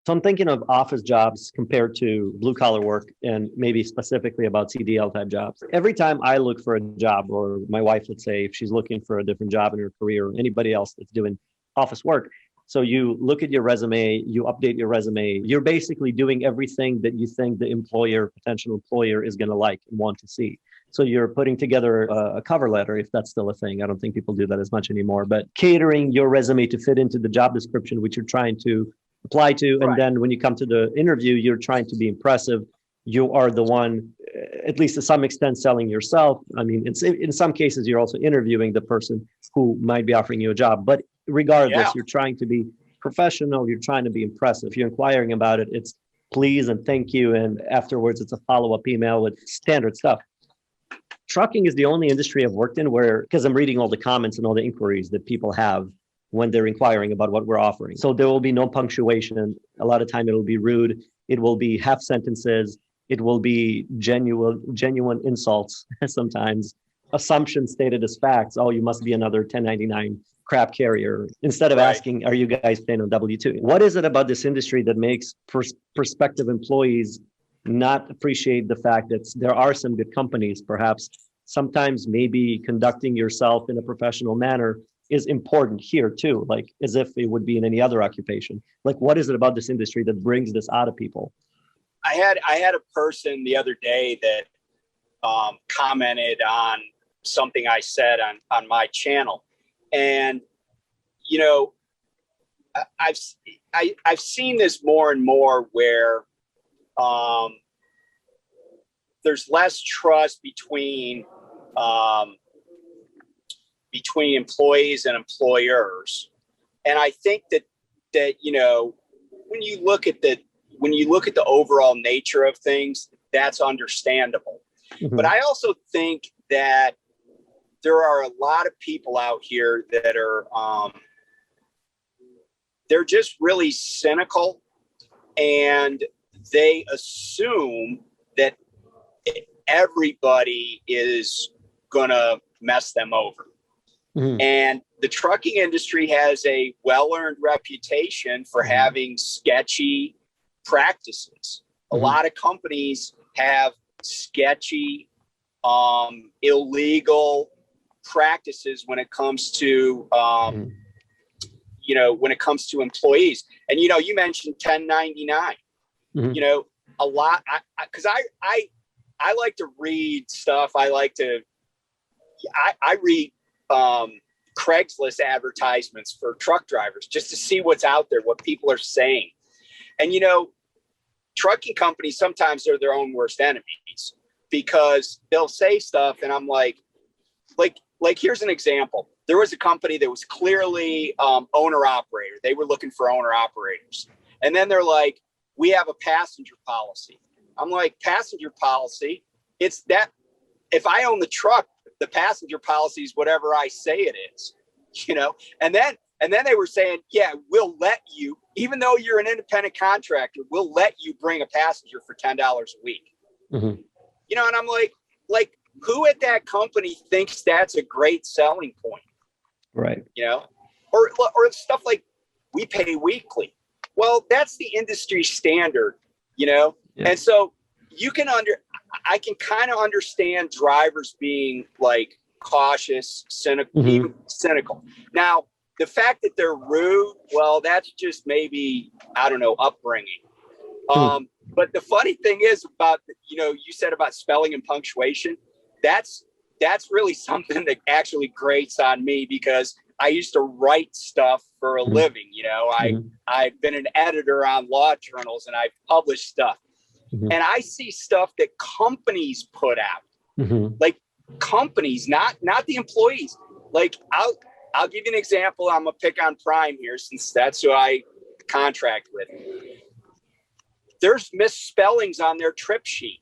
So I'm thinking of office jobs compared to blue collar work and maybe specifically about CDL type jobs. Every time I look for a job, or my wife, let's say, if she's looking for a different job in her career, or anybody else that's doing office work. So you look at your resume, you update your resume, you're basically doing everything that you think the employer, potential employer is going to like and want to see. So you're putting together a cover letter, if that's still a thing. I don't think people do that as much anymore, but catering your resume to fit into the job description, which you're trying to apply to. And then when you come to the interview, you're trying to be impressive. You are the one, at least to some extent, selling yourself. I mean, in some cases, you're also interviewing the person who might be offering you a job. But regardless, you're trying to be professional. You're trying to be impressive. If you're inquiring about it, it's please and thank you. And afterwards, it's a follow-up email with standard stuff. Trucking is the only industry I've worked in where, because I'm reading all the comments and all the inquiries that people have when they're inquiring about what we're offering. So there will be no punctuation. A lot of time it'll be rude. It will be half sentences. It will be genuine insults sometimes. Assumptions stated as facts. Oh, you must be another 1099 crap carrier. Instead of asking, are you guys paying on W-2? What is it about this industry that makes prospective employees not appreciate the fact that there are some good companies, perhaps sometimes maybe conducting yourself in a professional manner is important here too, like as if it would be in any other occupation. Like, what is it about this industry that brings this out of people? I had a person the other day that commented on something I said on my channel, and you know, I've seen this more and more where there's less trust between employees and employers. And I think that you know, when you look at the overall nature of things, that's understandable. Mm-hmm. But I also think that there are a lot of people out here that are they're just really cynical, and they assume that everybody is gonna mess them over. Mm-hmm. And the trucking industry has a well-earned reputation for having sketchy practices. Mm-hmm. A lot of companies have sketchy, illegal practices when it comes to, you know, when it comes to employees. And, you know, you mentioned 1099, mm-hmm. You know, a lot, because I like to read stuff. I read Craigslist advertisements for truck drivers just to see what's out there, what people are saying. And, you know, trucking companies, sometimes they're their own worst enemies because they'll say stuff. And I'm like, here's an example. There was a company that was clearly owner operator. They were looking for owner operators. And then they're like, we have a passenger policy. I'm like, passenger policy? It's that if I own the truck, the passenger policy is whatever I say it is, you know? And then they were saying, yeah, we'll let you, even though you're an independent contractor, we'll let you bring a passenger for $10 a week. Mm-hmm. You know, and I'm like, who at that company thinks that's a great selling point? Right. You know, or stuff like we pay weekly. Well, that's the industry standard, you know? Yeah. And so I can kind of understand drivers being like cautious, cynical, mm-hmm. cynical. Now, the fact that they're rude, well, that's just maybe, I don't know, upbringing. But the funny thing is about, you know, you said about spelling and punctuation. That's really something that actually grates on me because I used to write stuff for a mm-hmm. living. You know, I've been an editor on law journals and I've published stuff. Mm-hmm. And I see stuff that companies put out, mm-hmm. like companies, not the employees. Like I'll give you an example. I'm gonna pick on Prime here since that's who I contract with. There's misspellings on their trip sheet,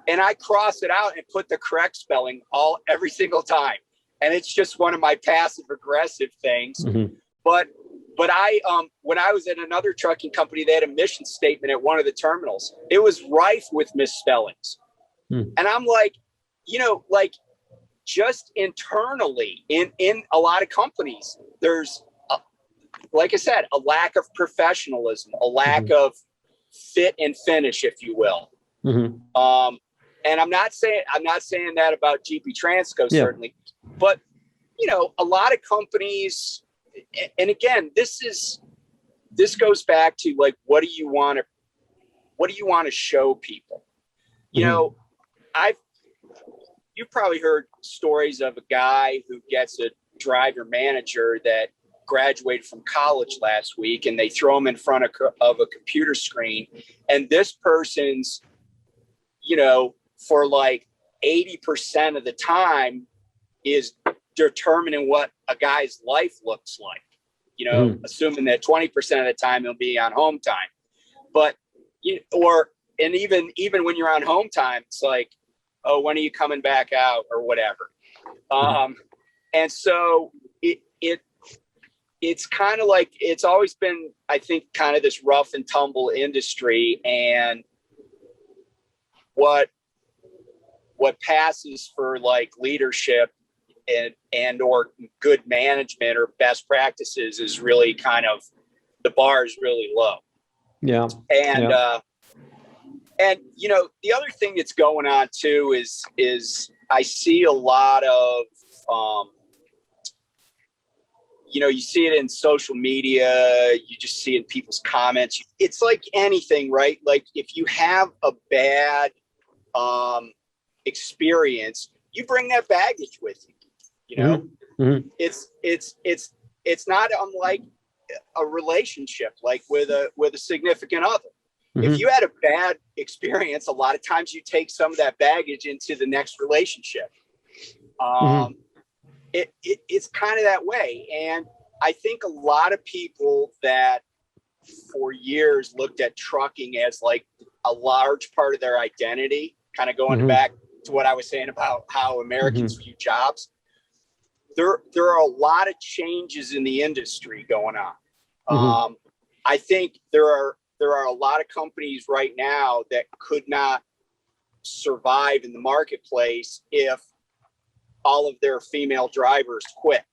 and I cross it out and put the correct spelling every single time. And it's just one of my passive aggressive things. Mm-hmm. But I, when I was at another trucking company, they had a mission statement at one of the terminals. It was rife with misspellings. And I'm like, you know, like just internally in a lot of companies, there's like I said, a lack of professionalism, a lack Mm-hmm. of fit and finish, if you will. Mm-hmm. And I'm not saying that about GP Transco, Yeah. certainly, but a lot of companies, and again, this goes back to like, what do you want to show people? Mm-hmm. You've probably heard stories of a guy who gets a driver manager that graduated from college last week, and they throw him in front of a computer screen, and this person's, for like 80% of the time is determining what a guy's life looks like, Mm-hmm. assuming that 20% of the time he'll be on home time. But, even when you're on home time, it's like, oh, when are you coming back out or whatever? And so it's kind of like, it's always been, I think, kind of this rough and tumble industry. And what passes for like leadership and or good management or best practices is really kind of, the bar is really low. Yeah. And, yeah. And the other thing that's going on too is I see a lot of, you see it in social media, you just see it in people's comments. It's like anything, right? Like if you have a bad experience, you bring that baggage with you. Mm-hmm. It's not unlike a relationship, like with a significant other. Mm-hmm. If you had a bad experience, a lot of times you take some of that baggage into the next relationship. Mm-hmm. It's kind of that way. And I think a lot of people that for years looked at trucking as like a large part of their identity, kind of going Mm-hmm. back to what I was saying about how Americans Mm-hmm. view jobs. There are a lot of changes in the industry going on. Mm-hmm. I think there are a lot of companies right now that could not survive in the marketplace if all of their female drivers quit.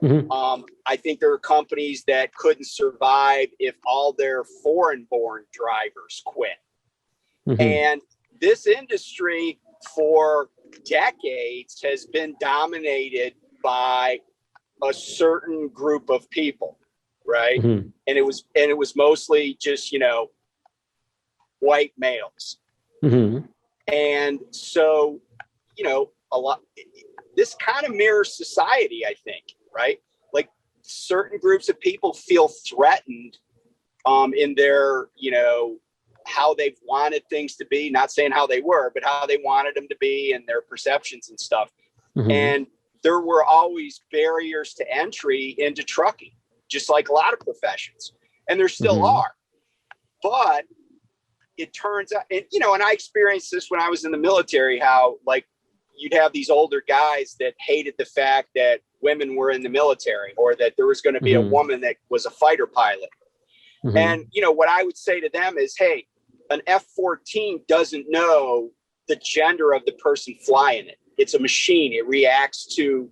Mm-hmm. I think there are companies that couldn't survive if all their foreign-born drivers quit. Mm-hmm. And this industry for decades has been dominated by a certain group of people, right? Mm-hmm. And it was mostly just, white males. Mm-hmm. And so, a lot, this kind of mirrors society, I think, right? Like certain groups of people feel threatened in their, how they've wanted things to be, not saying how they were, but how they wanted them to be and their perceptions and stuff. Mm-hmm. And there were always barriers to entry into trucking, just like a lot of professions. And there still Mm-hmm. are. But it turns out, and I experienced this when I was in the military, how like you'd have these older guys that hated the fact that women were in the military or that there was going to be Mm-hmm. a woman that was a fighter pilot. Mm-hmm. And, what I would say to them is, hey, an F-14 doesn't know the gender of the person flying it. It's a machine. It reacts to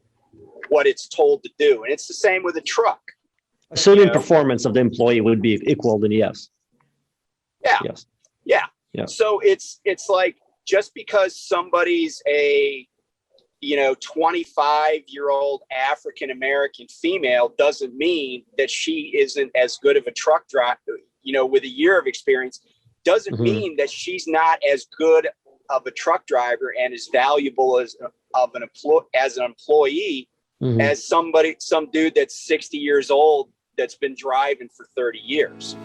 what it's told to do. And it's the same with a truck. Assuming performance of the employee would be equal, then yes. Yeah. Yes. Yeah. Yeah. So it's like, just because somebody's a 25-year-old African-American female doesn't mean that she isn't as good of a truck driver, with a year of experience, doesn't Mm-hmm. mean that she's not as good of a truck driver and as valuable as an employee Mm-hmm. as some dude that's 60 years old that's been driving for 30 years.